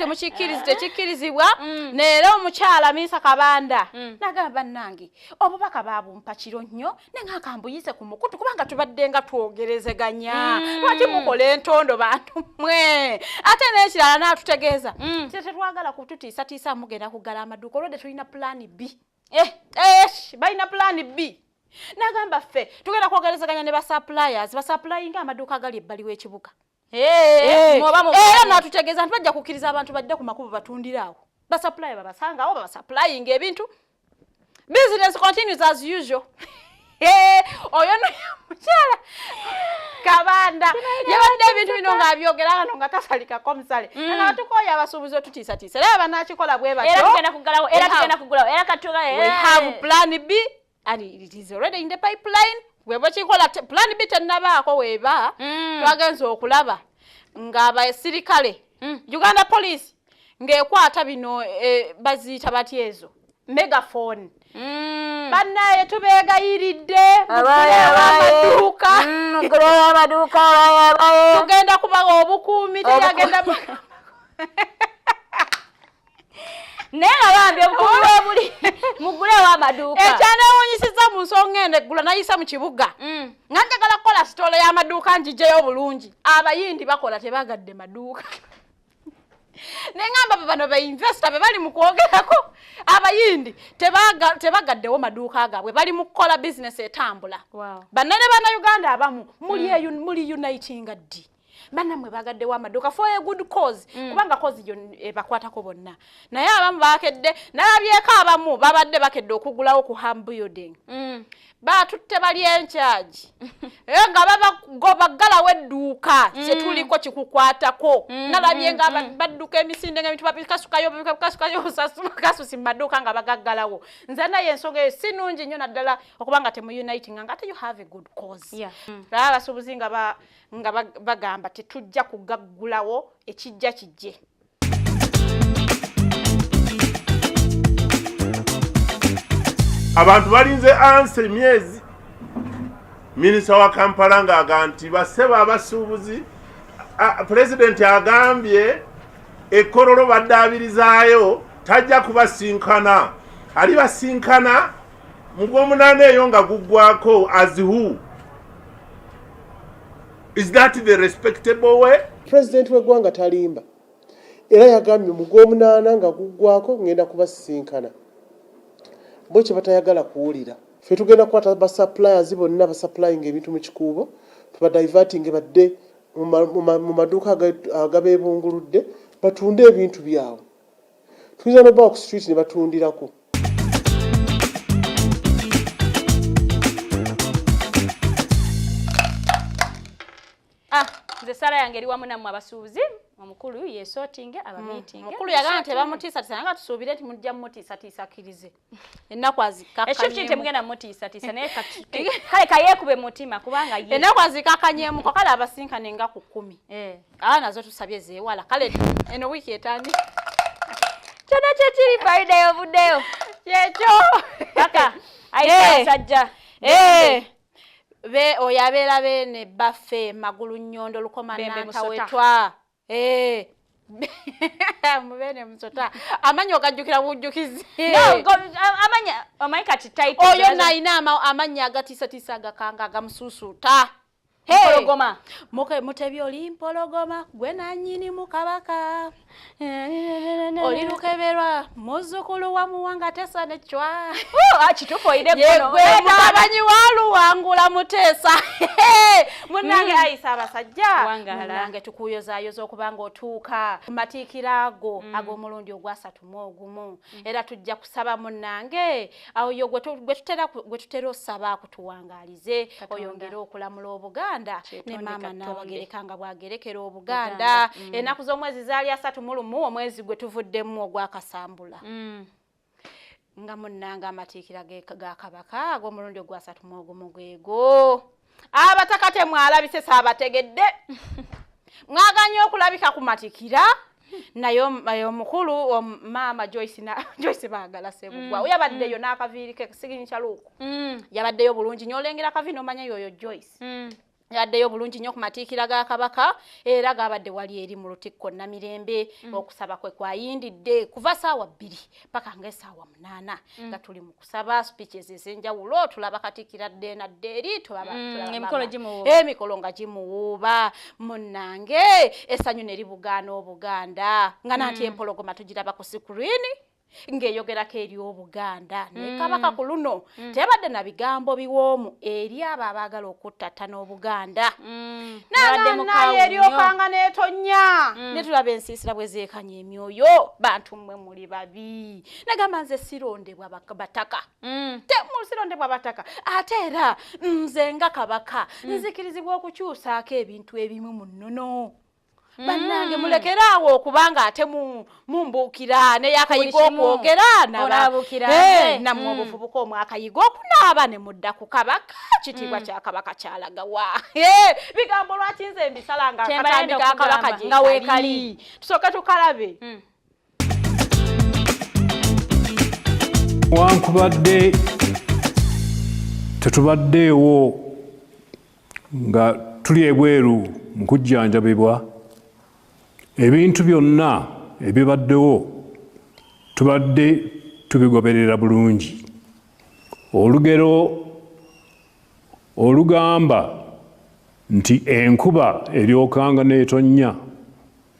tekikkirizibwa neera omukyala Miisa Kabanda nagamba nange obubaka babumpa kiro nnyo nengaakambuyise ku mukutu kubanga tubadde nga twogerezeganya lwaki mukola entondo bantu mmwe ate n'ekirala naatutegeeza tetwagala kututiisatiisa mugenda kuggala amaduuka olwedde tulina plan B balina plan B nagamba ffe tugenda kwogerezaganya ne basuppliers basupplyinga amaduuka agali ebbali w'ekibuga era naatutegeeza nti bajja kukkiriza abantu badde ku makubo batundiraawo basupplier babasangawo babasupplyinga ebintu business continues as usual oyo no mukyala Kabanda yabadde ebintu bino ng'abyogera hano nga tasalikako omusale nga batukooye abasuubuzi otutiisatiisa era banakikola bwe batyo era tugenda kuggalawo era tugenda kuggulawo era katugaye we have plan B and it is already in the pipeline weba chikola plan B tennabaako weba twagenza okulaba ng'abasirikale Uganda Police ng'ekwata bino baziyita batyezo megaphone bannaye tubeegayiridde amaduuka tugenda kubawa obukuumi teyagenda naye abambi obukuumi obuli mugulewo amaduuka ekyanewunyisiza mu nsonga eno eggula nayisa mu kibuga nga njagala kukola sitoola y'amaduuka ngiggyeyo bulungi abayindi bakola tebagadde maduuka neŋŋamba bano bainvesta be bali mu kwogerako abayindi tebagaddewo maduuka gaabwe bali mu kukola bizinesi etambula bannene bannayuganda abamu muli unitinga ddi bannamwe bagaddewo amaduuka for a good cause kubanga cause yo ebakwatako bonna naye abamu bakedde nalabyeko abamu babadde bakedde okugulawo ku ham building batutte bali encharge nga baggalawo edduuka kyetuliko kikukwatako nalabye nga badduka emisinde nga bintu babikasukayo kasusi mu maduuka nga bagaggalawo nze naye ensonga eyo si nnungi nnyo naddala okubanga temuuniting nga ate you have a good cause laba abasuubuzi nga bagamba tetujja kugaggulawo ekijja kijje abantu balinze anse myezi minisita wa Kampala ng'agamba nti basseba abasuubuzi pulezidenti agambye ekkololo baddaabirizaayo tajja kubasinkana alibasinkana mu Gw'omunaana eyo nga guggwako as who is that the respectable way? Pulezidenti w'eggwanga talimba era yagambye mu Gw'omunaana nga guggwako ngenda kubasinkana bwe kye batayagala kuwulira ffe tugenda kukwata basuppliers bonna basupplying ebintu mu kikuubo tubadiverting badde mu maduuka agabeebunguludde batunde ebintu byabwe tuyinza noba ku street ne batundirako nze ensala yange eri wamu nammwe abasuubuzi omukulu yeesootinge abamiitinge omukulu yagamba nti bamutiisatiisa naye nga tusuubire nti mujja mumutiisatiisa akkirize ennaku azikakkanyeemu ekyo temugenda mutiisatiisa naye kale kayeekube mutima kubanga ye ennaku azikakkanyeemuko kale abasinkane nga ku 10 aba nazo tusabye zeewala kale eno wiiki etandika kyonna kyekiri Farida yovuddeyo kyekyo paka ayisajja be oyo abeera beene baffe magulu nnyondo lukoma nantawetwa mubene musota amanya ogajjukira bujjukizi amanya omanyi kati title oyo nayina amanya agatiisatiisa agakanga agamusuusuuta Mpologoma. Mutebi oli mpologoma gwe nannyini mu Kabaka. Oli lukeberwa muzzukulu wa Muwanga Teesa ne Chwa. Kituufu ide gwe mutabanyi wa Luwangula Muteesa. Munnange ayisa abasajja. Munnange tukuyozaayoza okubanga otuuka matiikira ago ag'omulundi ogwasatu mu ogumu. Era tujja kusaba munnange awo yo gwe tutera osaba akutuwangaalize oyongere okulamula Obuganda ne mama n'abagerekanga bwagerekera Obuganda ennaku z'omwezi zaali 31 omwezi gwe tuvuddemu ogwakasambula nga munnanga amatiikira ga Kabaka ag'omulundi ogwasatu gwego abataka temwalabise saabategedde mwaganye okulabika ku matikira nayo mukulu mama Joyce baagala Sebugwa yabaddeyo n'akaviiri ke signature luuku yabaddeyo bulungi nnyo olengera akaviiri omanya yoyo Joyce yaddeyo bulungi nnyo ku matiikira ga Kabaka era gabadde wali eri mu lutikko Namirembe okusaba kwe kwayindidde kuva ssaawa 2 paka ng'essaawa 8 nga tuli mu kusaba speeches ez'enjawulo tulaba Katikkira Ddeena Ddeeri emikolo nga gimuwuuba munnange essanyu ne libugaana Obuganda nga nanti empologoma tugiraba ku sikuriini ng'eyogerako eri Obuganda ne Kabaka ku luno tebadde na bigambo biwoomu eri abo abaagala okuttata n'Obuganda naye eryokanga n'etonnya ne tulaba ensiisira bwe zeekanya emyoyo bantu mmwe muli babi nagamba nze sirondebwa bataka sirondebwa bataka ate era nze nga Kabaka nzikirizibwa okukyusaako ebintu ebimu mu nnono bannange mulekeraawo okubanga ate mumbuukira neyakayiga okwogera namwe obuvubuka omwakayiga okunaaba ne mudda ku Kabaka kitiibwa kya Kabaka kyalagawa bigambo lwaki nze mbisala nga akatambi ka Kabaka nga weekali tusooke tukalabe wankubadde tetubaddeewo nga tuli ebweru mu kujjanjabibwa ebintu byonna ebibaddewo tubadde tubigoberera bulungi olugero olugamba nti enkuba eryokanga n'etonnya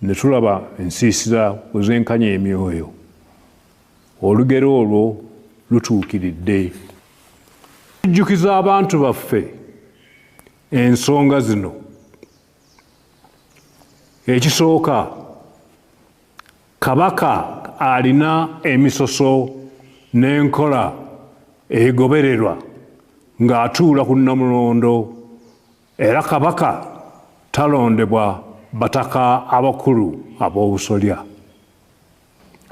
ne tulaba ensiisira bwezenkanya emyoyo olugero olwo lutuukiridde tujjukiza abantu baffe ensonga zino ekisooka Kabaka alina emisoso n'enkola egobererwa ng'atuula ku Namulondo era Kabaka talondebwa bataka abakulu ab'obusolya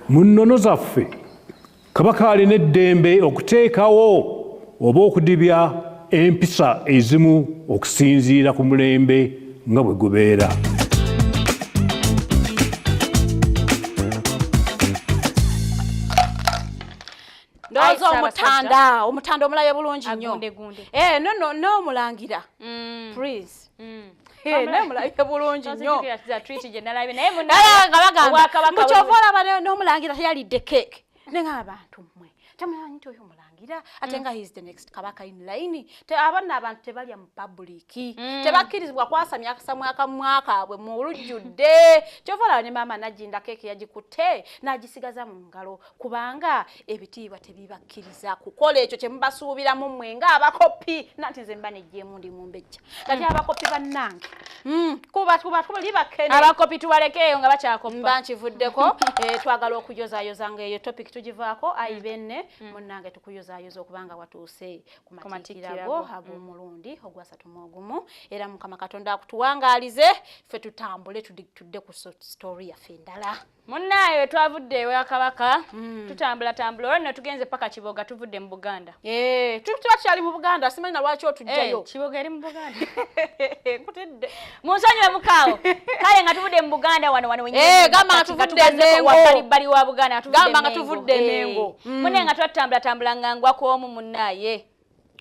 mu nnono zaffe Kabaka alina eddembe okuteekawo oba okudibya empisa ezimu okusinziira ku mulembe nga bwe gubeera ndoza omutanda omulabe bulungi nnyo n'omulangira please n'omulabe bulungi nnyo mukyova olaba n'omulangira teyalidde cake nenga abantu mmwe temumanyi nti oyo omulangira ate nga he is the next Kabaka in line abana abantu tebalya mu public tebakkirizibwa kwasamya akasamwa akamwaka abwe mu lujjudde kyova olaba ne maama najinda cake yagikutte n'agisigaza mu ngalo kubanga ebitiibwa tebibakkiriza kukola ekyo kye mubasuubiramu mmwe ng'abakopi nanti nze mba nejjeemu ndi Mumbejja kati abakopi bannange kuba tuli bakene abakopi tubalekeeyo nga bakyakopa mba nkivuddeko twagala okujozaayoza ng'eyo topic tugivaako ayibenne munnange nkuyozaayoza okubanga watuuse ku matikkirago ag'omulundi ogwasatu mu ogumu era Mukama Katonda akutuwangaalize ffe tutambule tudde ku story yaffe endala. Munnaye twavudde ewa Kabaka tutambula olwo nno tugenze paka Kiboga tuvudde mu Buganda. Twakyali mu Buganda simanyi na lwaki otujjayo. Kiboga eri mu Buganda. Nkutidde. Munsonyiwe mukaawo. Kale nga tuvudde mu Buganda wano wenyewe. Gamba nga tuvudde Mengo. Bali wa Buganda tuvudde Mengo. Gamba nga tuvudde Mengo. Munne nga twatambula ngangwa ku omu munnaye.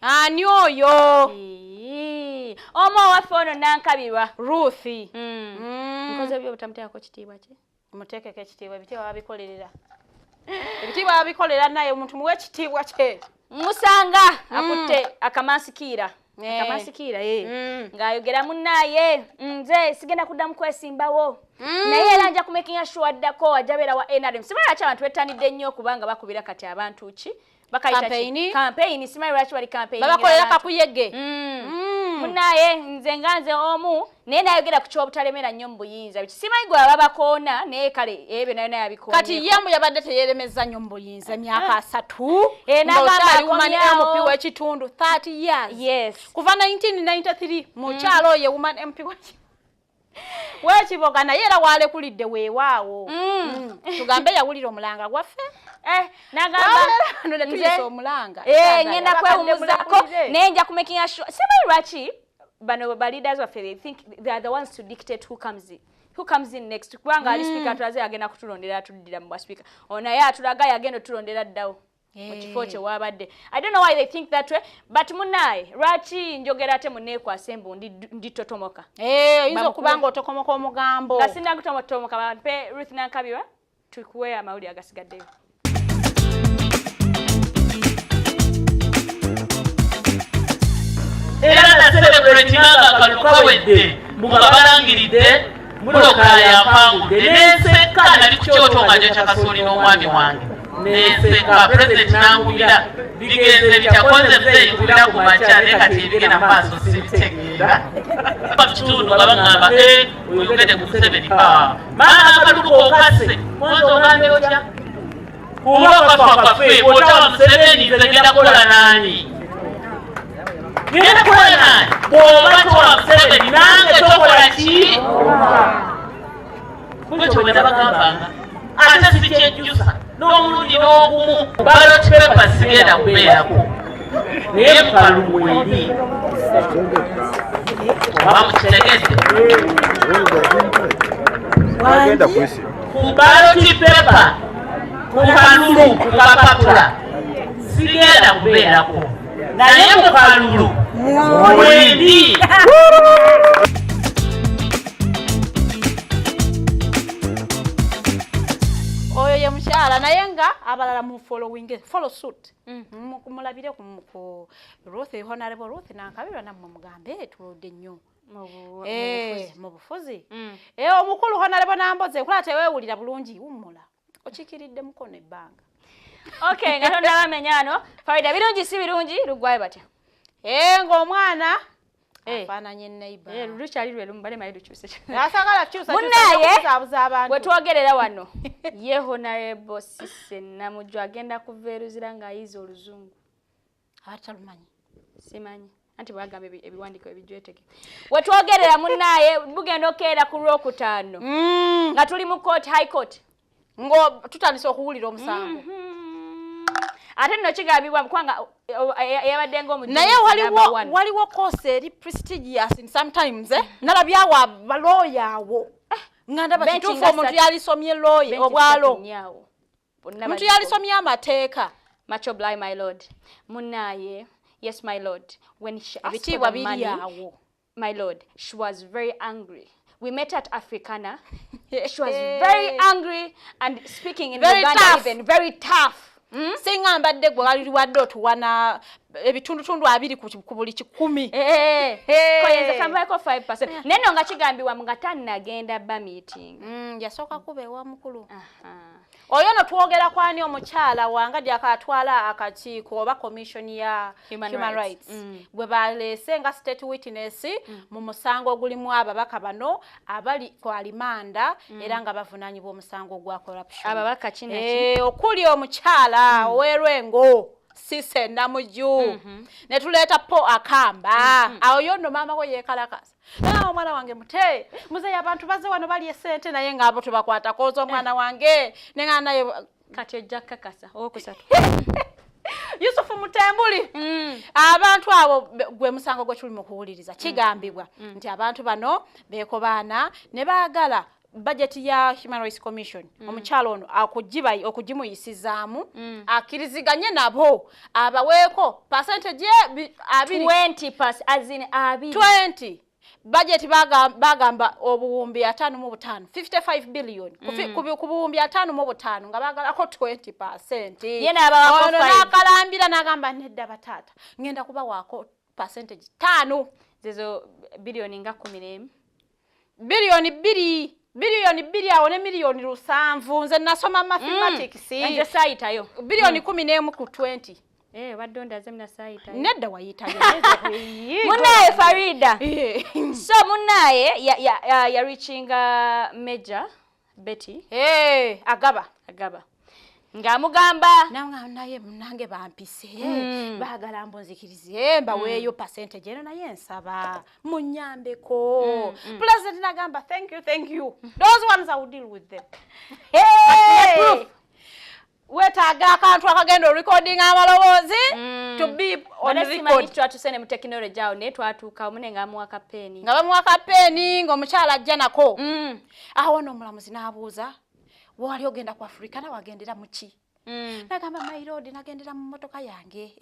Ani oyo? Omu owaffe ono Nankabirwa. Ruth. Nkoze ebyo butamuteekako kitiibwa kye. Muteekeko ekitiibwa ebitiibwa babikolerera. Ebitiibwa babikolera naye omuntu muwe ekitiibwa kye. Musanga akutte akamasikira. Akamasikira ng'ayogera munnaye nze sigenda kuddamu kwesimbawo. Naye era nja kumakinga sure addako ajabeera wa NRM. Simanyi lwaki abantu bettanidde nnyo okubanga bakubira kati abantu ki? Campaign simanyi lwaki bali campaign. Babakolera kakuyege. Munnaye nze omu naye nayogera ku kyobutalemera nnyo mu buyinza. Simanyi gwe babakoona naye kale ebyo nayo abikoona. Kati ye mbu yabadde teyeremeza nnyo mu buyinza emyaka 3. N'agamba woman MP w'ekitundu 30 years. Yes. Kuva 1993 mukyalo ye woman MP Wekiboga naye era walekulidde weewaawo. Tugambe yawulira omulanga gwaffe. Nagamba nze omulanga. Ngenda kwewumuzako nenja kumakinga sure. Simanyi lwaki bano ba leaders waffe they think they are the ones to dictate who comes in next. Kubanga ali speaker tulaze agenda kutulondera tuddira mu speaker. Ona ya tulaga yagenda tulondera ddawo. Mukifo kye wabadde. I don't know why they think that way, but munnaye lwaki njogera ate munneekwasa embu nditotomoka. Oyinza okubanga otokomoka omugambo. Nga sinda kutomoka bampe Ruth Nankabirwa tukuwe amawuli agasigaddeyo. Era na celebrate nanga kalukawedde mugabalangiridde muloka Yakangude n'enseka nali ku kyoto nga gyo kyakasooli n'omwami wange. Neseka President Nakubeera bigenze bityakoze byeyikulira ku makya ne kati ebigenda maaso sibitegeera. Bakitundu nga bagamba oyogedde ku 7 maana akaluko okase mwanzo ogambe otya kuba kaffe otaba Museveni nze ngenda kukola nani ngenda kukola nani bw'oba towa Museveni nange tokola ki kwekyo bwe nabagambanga ate sikyejjusa n'omulundi n'ogumu ballot paper sigenda kubeerako naye mukalulu eri oba mukitegedde ku ballot paper ku kalulu ku kapapula sigenda kubeerako naye mu kalulu mweri. Oyo ye mukyala naye nga abalala mu follow suit. Mulabire ku Ruth Honorable Ruth Nankabirwa nammwe mugambe tuludde nnyo mu bufuzi. Omukulu Honorable Namboze nkola teweewulira bulungi wummula okikiridde mukono ebbanga. Okay, nga tonda bamenyano Farida birungi si birungi lugwaye batya. Ng'omwana afaananye neighbor. Lukyali lwe lumbale mayi lukyuse. Asagala kyusa kuzabuza abantu. Bwe twogerera wano ye Honorable Sisse Namujju agenda kuveeruzira ng'ayiza oluzungu. Atalumanyi. Simanyi. Anti bwagamba ebiwandiiko ebijweteke. We twogerera munnaye bugenda okeera ku Lwokutaano. Nga tuli mu court, high court. Ngo tutandise okuwulira omusango. Ate nno kigambibwa kwanga yabadde ng'omujju. Naye waliwo kose eri prestigious sometimes nalabyawo abalooya awo. Nganda bakituufu omuntu yalisomye looya obwalo. Omuntu yalisomye amateeka. Much obliged, my lord. Munnaye, yes, my lord. When she asked for the money, my lord, she was very angry. We met at Africana. She was very angry and speaking in very Uganda tough. even very tough. Singa mbadde gwe waliwadde otuwana ebitundutundu 2 ku buli 10. Koyenze kambaiko 5%. Neno nga kigambibwa nga tannagenda ba meeting. Yasooka kubeewa mukulu. Oyo no twogera kwani omukyala wanga gyakatwala akakiiko oba commission ya human rights. Gwe baleese nga state witness mu musango ogulimu ababaka bano abali ku alimanda era nga bavunanyibwa omusango gwa corruption. Ababaka kinaki? Okuli omukyala owerwengo sise namuju ne tuleeta po akamba awo yono mama ko yekalakasa na omwana wange mute muzeyi abantu baze wano bali esente naye ngabo tubakwata kozo omwana wange nenga naye kati ojja kakasa okusatu Yusufu Mutembuli abantu abo gwe musango gwe tuli mu kuwuliriza kigambibwa nti abantu bano beko baana ne baagala budget ya Human Rights Commission omukyalo ono okugimuyisizaamu akiriziganye nabo abaweeko percentage 20% as in 20 budget bagamba obuwumbi 5 55 billion ku buwumbi 5 nga bagalako 20% yena abawako 5 nakalambira nagamba nedda batata ngenda kuba wako percentage 5 zezo bilioni nga 11 bilioni 2 awo ne milioni 7 nze nasoma mathematics nje sayitayo bilioni 11 ku 20 wadonda zemna sayitayo nedda wayitayo munaye Farida so munaye ya reaching Major Betty agaba ngamugamba naye munange bampise bagala mbonzikirize mbaweeyo percentage eno naye nsaba munyambeko president nagamba thank you those ones I will deal with them wetaaga akantu akagenda recording amaloboozi to be on record twatusene mu technology awo ne twatuuka omune nga bamuwaka peni ng'omukyala ajja nako awo n'omulamuzi n'abuuza wali ogenda ku Afrika na wagendera muki nagamba my road nagendera mu motoka yange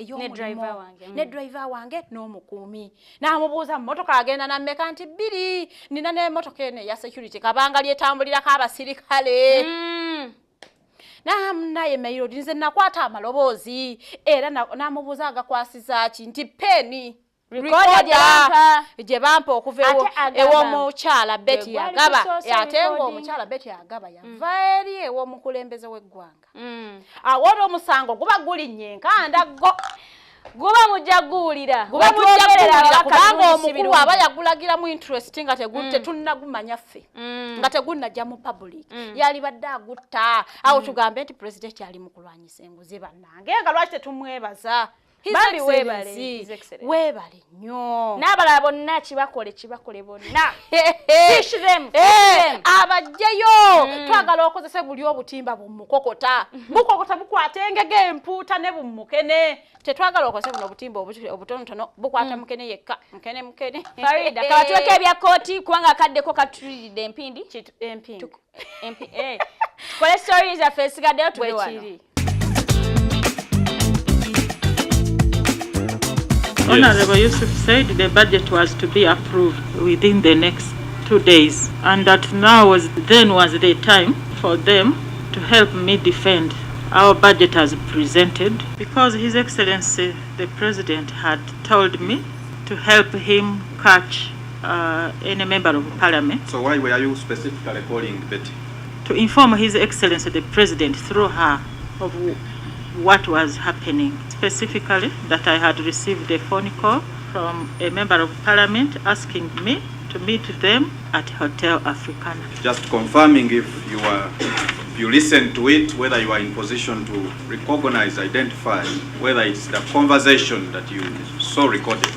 ne driver wange n'omukuumi n'amubuuza mu motoka agenda na mmeka nti 2 nina ne motoka ene ya security kabanga lyetambulirako abasirikale naye my road nze nakwata amaloboozi era n'amubuuza agakwasiza ki nti peni je bampa okuva ew'omukyala Betty yagaba ate ng'omukyala Betty yagaba yava eri ew'omukulembeze w'eggwanga awo omusango guba gulinnye enkanda guba mujjaguulira kubanga omukulu aba yagulagira mu interest nga tetunnagumanya ffe nga tegunnajja mu public yali badde agutta awo tugambe nti president yali mu kulwanyisa enguzi bannange nga lwaki tetumwebaza bali weebale nnyo n'abalala bonna kibakole bonna abajjayo twagala okozese buli obutimba bumukokota bukokota bukwata engege empuuta ne bummukene tetwagala okozese buno obutimba obutonotono bukwata mukene yekka mukene Farida kabatuweka ebya kooti kubanga akaddeko katulidde empindi tukole stories zaffe esigaddeyo tube wano. Honorable Yusuf said the budget was to be approved within the next 2 days, and that now was the time for them to help me defend our budget as presented, because His Excellency the President had told me to help him catch any member of Parliament. So why were you specifically calling Betty? To inform His Excellency the President through her of what was happening, specifically that I had received a phone call from a member of Parliament asking me to meet them at Hotel Africana. Just confirming if you listened to it, whether you are in position to recognize, identify, whether it's the conversation that you saw recorded.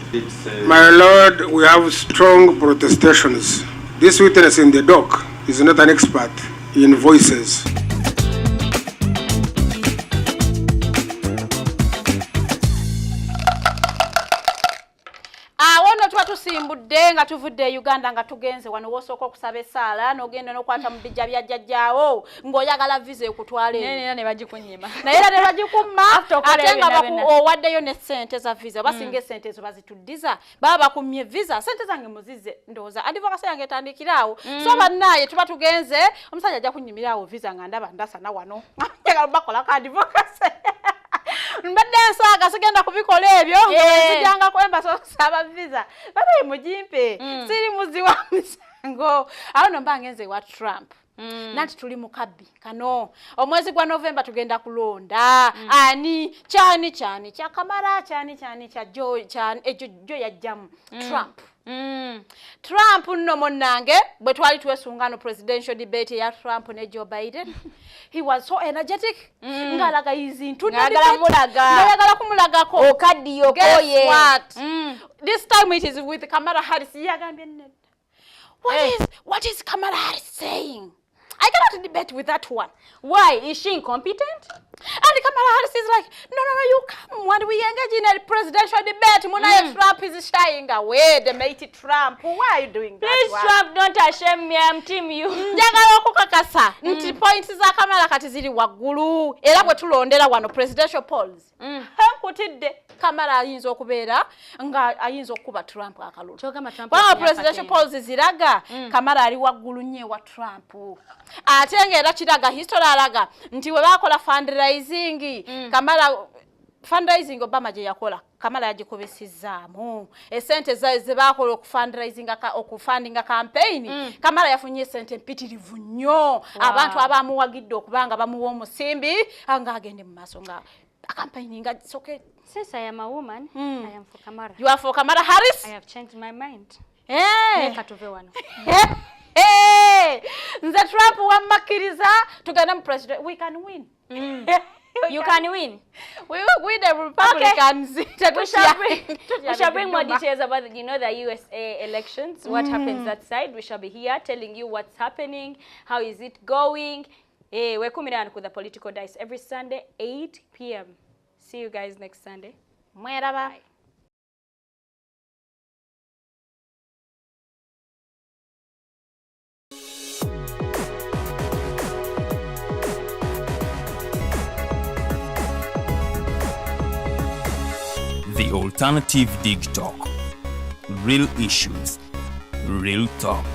My Lord, we have strong protestations. This witness in the dock is not an expert in voices. tusimbudde nga tuvudde Uganda nga tugenze wano wosooka okusaba essaala n'ogenda n'okwata mu bijja bya jjajjaawo ng'oyagala visa ekutwala eno ne bagikunyima naye era ne bagikuma ate nga owaddeyo ne ssente za visa basinga essente ezo bazituddiza baba bakumye visa ssente zange muzize ndowooza advocacy yange etandikiraawo so bannaaye tuba tugenze omusajja ajja kunyimiraawo visa nga ndaba ndasana wano njagala bakolako advocacy mbadde nsaaga sigenda kubikola ebyo nzijanga kwemba saba visa batayi mujimpe siri muzi wa misango awo no mba ngenze wa Trump nanti tuli mu kabbi kano omwezi gwa November tugenda kulonda ani kyani kya Kamara kyani kya Joe kyani ejo yajjamu Trump Trump nno monnange bwe twali twesungano presidential debate ya Trump ne Joe Biden he was so energetic ngalaga izintu ngalaga kumulagako okaddi Akooye this time it is with Kamala Harris yagambye nne what is Kamala Harris saying? I cannot debate with that one. Why? Is she incompetent? And Kamala Harris is like, no, you come when we engage in a presidential debate. Trump is shying away, the mighty Trump. Why are you doing that? Please, Trump, don't ashame me. I'm team you. Njagala okukakasa. Nti points za Kamala kati ziri waggulu. Era bwe tulondera wano presidential polls. Hankutidde Kamala ayinza okubeera nga ayinza okuba Trump akalulu. Bwa presidential polls ziraga Kamala ali waggulu nnyo wa Trump. Ate ng'era kiraga history alaga nti we bakola fundraising Kamala fundraising Obama gye yakola Kamala yagikobesizaamu esente ze bakola okufundinga campaign Kamala yafunye esente mpitirivu nnyo abantu abamuwagidde okubanga bamuwa omusimbi nga agende mu maaso nga campaigning it's okay. Since I am a woman, I am for Kamala. You are for Kamala Harris? I have changed my mind. Nze Trump wamakiriza tugenda mu president. We can win. You can win. We will win the Republicans. Okay. We shall bring more details about the USA elections, what happens that side. We shall be here telling you what's happening, how is it going. We're coming down with the political dice every Sunday, 8 p.m. See you guys next Sunday. Bye. The Alternative Dig Talk. Real issues, real talk.